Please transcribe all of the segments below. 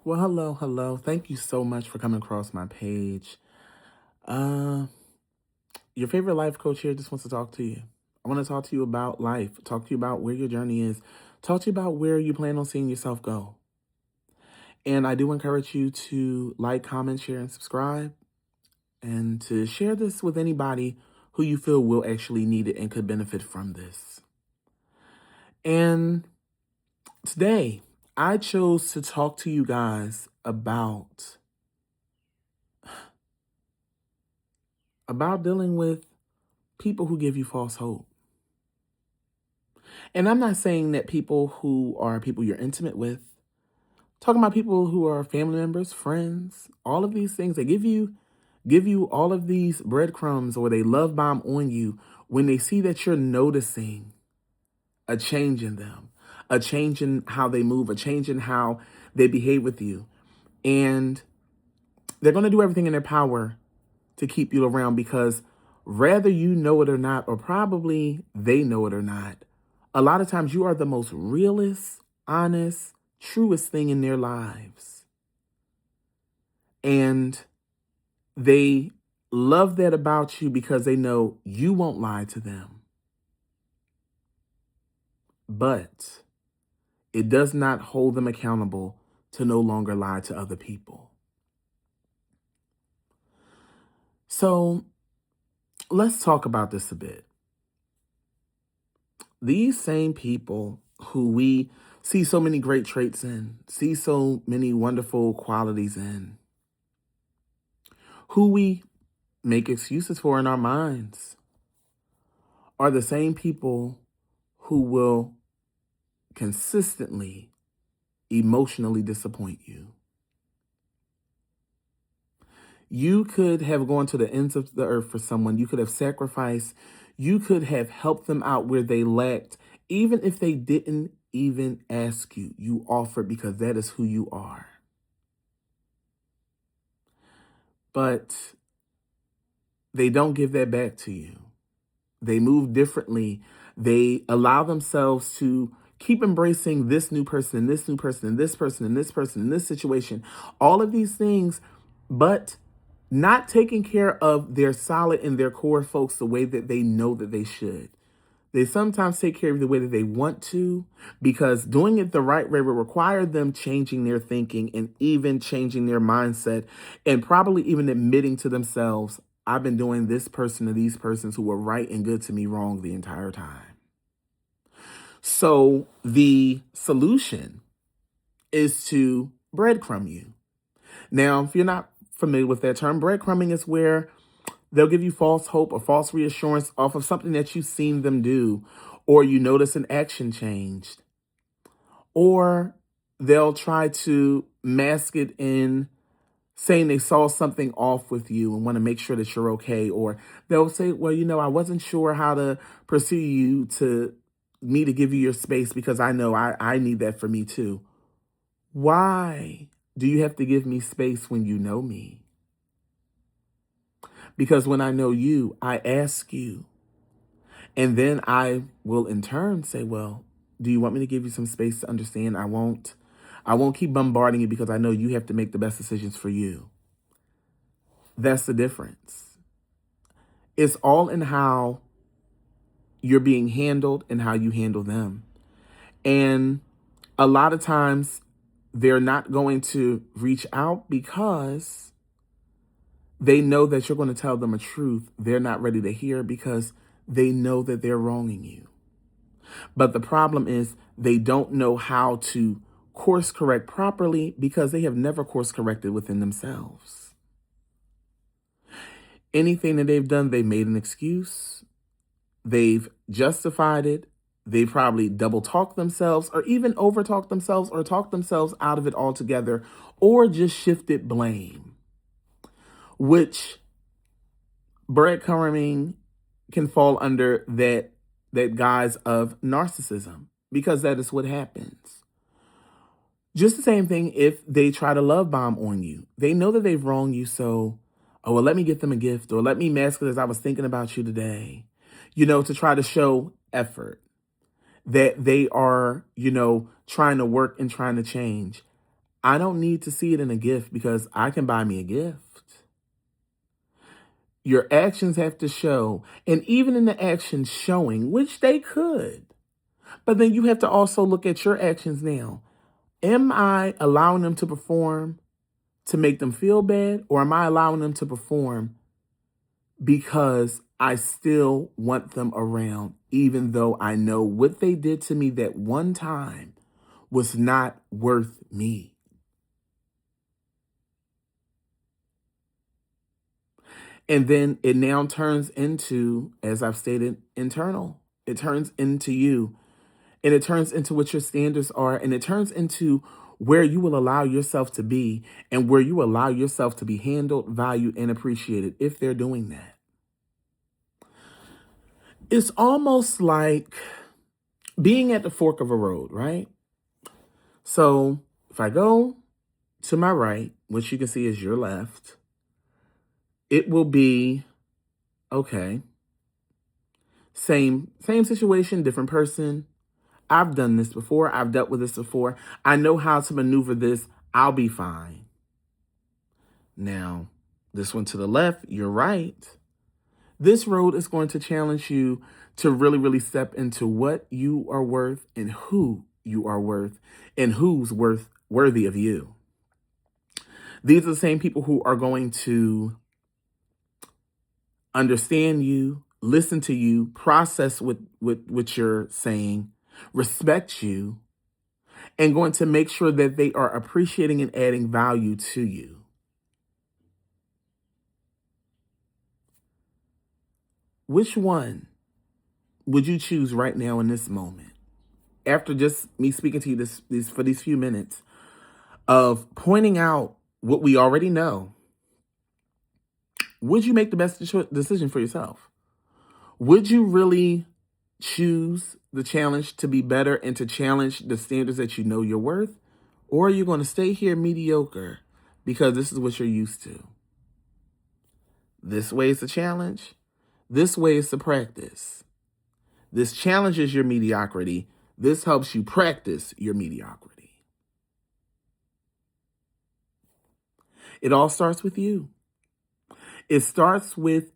Well, hello, hello. Thank you so much for coming across my page. Uh, your favorite life coach here just wants to talk to you. I want to talk to you about life, talk to you about where your journey is, talk to you about where you plan on seeing yourself go. And I do encourage you to like, comment, share, and subscribe, and to share this with anybody who you feel will actually need it and could benefit from this. And today, I chose to talk to you guys about dealing with people who give you false hope. And I'm not saying that people who are people you're intimate with, talking about people who are family members, friends, all of these things, they give you all of these breadcrumbs, or they love bomb on you when they see that you're noticing a change in them, a change in how they move, a change in how they behave with you. And they're going to do everything in their power to keep you around because whether you know it or not, or probably they know it or not, a lot of times you are the most realest, honest, truest thing in their lives. And they love that about you because they know you won't lie to them. But it does not hold them accountable to no longer lie to other people. So let's talk about this a bit. These same people who we see so many great traits in, see so many wonderful qualities in, who we make excuses for in our minds, are the same people who will consistently emotionally disappoint you. You could have gone to the ends of the earth for someone. You could have sacrificed. You could have helped them out where they lacked. Even if they didn't even ask you, you offered because that is who you are. But they don't give that back to you. They move differently. They allow themselves to keep embracing this new person and this new person and this person and this person and this situation, all of these things, but not taking care of their solid and their core folks the way that they know that they should. They sometimes take care of the way that they want to because doing it the right way will require them changing their thinking and even changing their mindset and probably even admitting to themselves, I've been doing this person or these persons who were right and good to me wrong the entire time. So the solution is to breadcrumb you. Now, if you're not familiar with that term, breadcrumbing is where they'll give you false hope or false reassurance off of something that you've seen them do, or you notice an action changed, or they'll try to mask it in saying they saw something off with you and want to make sure that you're okay. Or they'll say, well, I wasn't sure how to pursue you to me to give you your space because I know I need that for me too. Why do you have to give me space when you know me? Because when I know you, I ask you. And then I will in turn say, well, do you want me to give you some space to understand? I won't keep bombarding you because I know you have to make the best decisions for you. That's the difference. It's all in how you're being handled and how you handle them. And a lot of times they're not going to reach out because they know that you're going to tell them a truth they're not ready to hear because they know that they're wronging you. But the problem is they don't know how to course correct properly because they have never course corrected within themselves. Anything that they've done, they've made an excuse. They've justified it. They probably double talk themselves or even over talk themselves or talk themselves out of it altogether or just shifted blame, which breadcrumbing can fall under that guise of narcissism because that is what happens. Just the same thing if they try to love bomb on you. They know that they've wronged you, so, oh, well, let me get them a gift or let me mask it as I was thinking about you today, to try to show effort that they are, trying to work and trying to change. I don't need to see it in a gift because I can buy me a gift. Your actions have to show, and even in the actions showing, which they could, but then you have to also look at your actions now. Am I allowing them to perform to make them feel bad, or am I allowing them to perform because I still want them around, even though I know what they did to me that one time was not worth me? And then it now turns into, as I've stated, internal. It turns into you, and it turns into what your standards are, and it turns into where you will allow yourself to be and where you allow yourself to be handled, valued, and appreciated if they're doing that. It's almost like being at the fork of a road, right? So if I go to my right, which you can see is your left, it will be okay. Same situation, different person. I've done this before. I've dealt with this before. I know how to maneuver this. I'll be fine. Now, this one to the left, you're right. This road is going to challenge you to really, really step into what you are worth and who you are worth and who's worthy of you. These are the same people who are going to understand you, listen to you, process what you're saying, respect you, and going to make sure that they are appreciating and adding value to you. Which one would you choose right now in this moment? After just me speaking to you for these few minutes of pointing out what we already know, would you make the best decision for yourself? Would you really choose the challenge to be better and to challenge the standards that you know you're worth? Or are you going to stay here mediocre because this is what you're used to? This way is the challenge. This way is the practice. This challenges your mediocrity. This helps you practice your mediocrity. It all starts with you. It starts with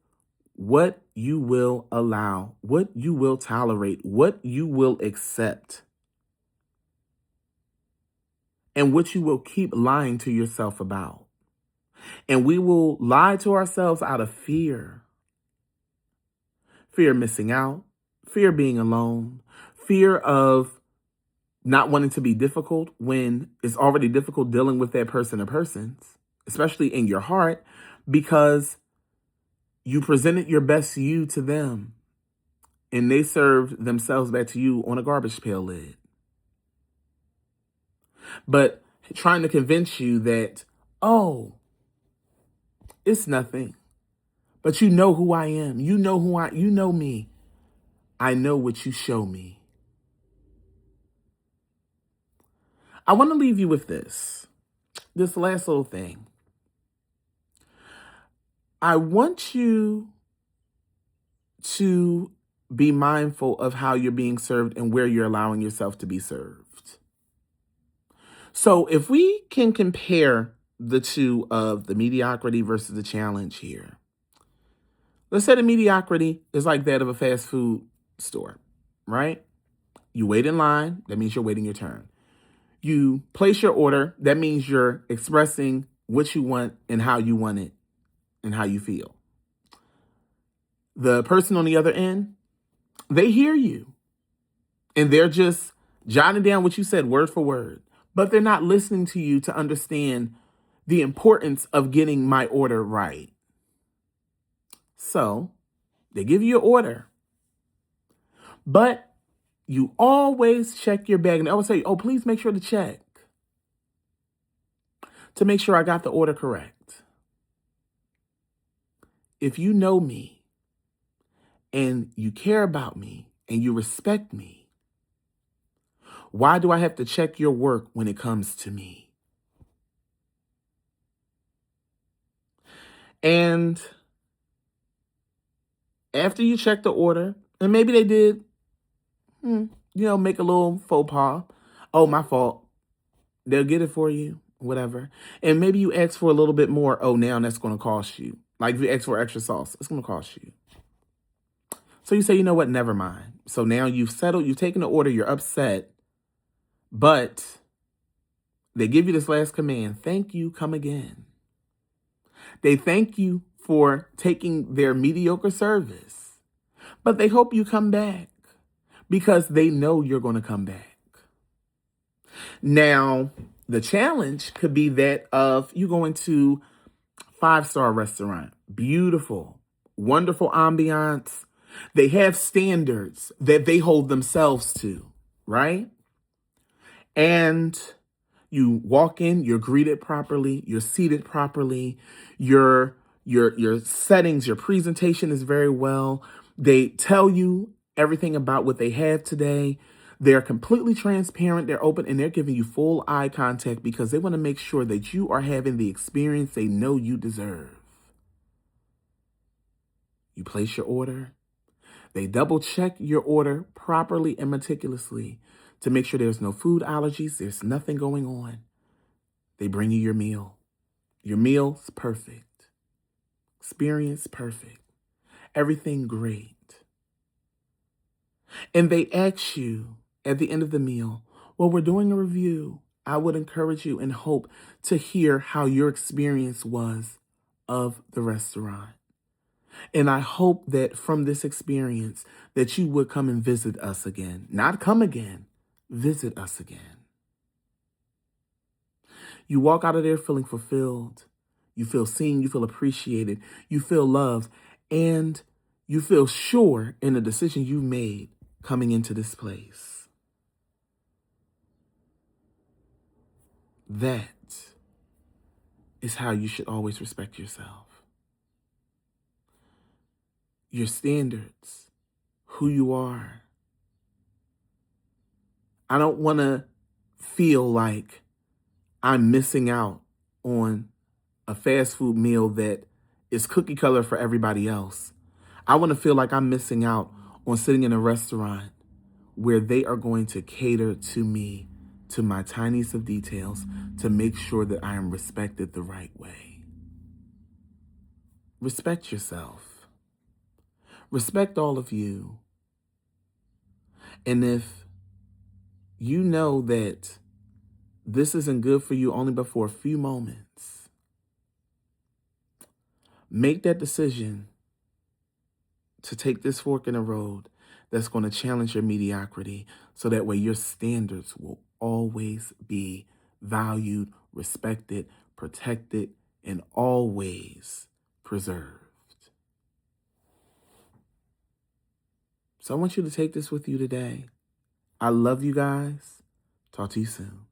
what you will allow, what you will tolerate, what you will accept, and what you will keep lying to yourself about. And we will lie to ourselves out of fear. Fear of missing out, fear of being alone, fear of not wanting to be difficult when it's already difficult dealing with that person or persons, especially in your heart, because you presented your best you to them and they served themselves back to you on a garbage pail lid. But trying to convince you that, oh, it's nothing. But you know who I am. You know me. I know what you show me. I want to leave you with this last little thing. I want you to be mindful of how you're being served and where you're allowing yourself to be served. So if we can compare the two of the mediocrity versus the challenge here. Let's say the mediocrity is like that of a fast food store, right? You wait in line, that means you're waiting your turn. You place your order, that means you're expressing what you want and how you want it and how you feel. The person on the other end, they hear you and they're just jotting down what you said word for word, but they're not listening to you to understand the importance of getting my order right. So they give you your order, but you always check your bag and they always say, oh, please make sure to check to make sure I got the order correct. If you know me and you care about me and you respect me, why do I have to check your work when it comes to me? And after you check the order, and maybe they did, make a little faux pas. Oh, my fault. They'll get it for you. whatever. And maybe you ask for a little bit more. Oh, now that's going to cost you. Like if you ask for extra sauce, it's going to cost you. So you say, you know what? Never mind. So now you've settled, you've taken the order, you're upset, but they give you this last command. Thank you, come again. They thank you for taking their mediocre service, but they hope you come back because they know you're going to come back. Now, the challenge could be that of you going to 5-star restaurant, beautiful, wonderful ambiance. They have standards that they hold themselves to, right? And you walk in, you're greeted properly, you're seated properly, your settings, your presentation is very well. They tell you everything about what they have today. They're completely transparent, they're open, and they're giving you full eye contact because they want to make sure that you are having the experience they know you deserve. You place your order. They double check your order properly and meticulously to make sure there's no food allergies, there's nothing going on. They bring you your meal. Your meal's perfect. Experience perfect. Everything great. And they ask you at the end of the meal, well, we're doing a review. I would encourage you and hope to hear how your experience was of the restaurant. And I hope that from this experience that you would come and visit us again. Not come again, visit us again. You walk out of there feeling fulfilled. You feel seen, you feel appreciated, you feel loved, and you feel sure in the decision you made coming into this place. That is how you should always respect yourself. Your standards, who you are. I don't want to feel like I'm missing out on a fast food meal that is cookie color for everybody else. I want to feel like I'm missing out on sitting in a restaurant where they are going to cater to me, to my tiniest of details, to make sure that I am respected the right way. Respect yourself. Respect all of you. And if you know that this isn't good for you only but for a few moments, make that decision to take this fork in the road that's going to challenge your mediocrity so that way your standards will always be valued, respected, protected, and always preserved. So I want you to take this with you today. I love you guys. Talk to you soon.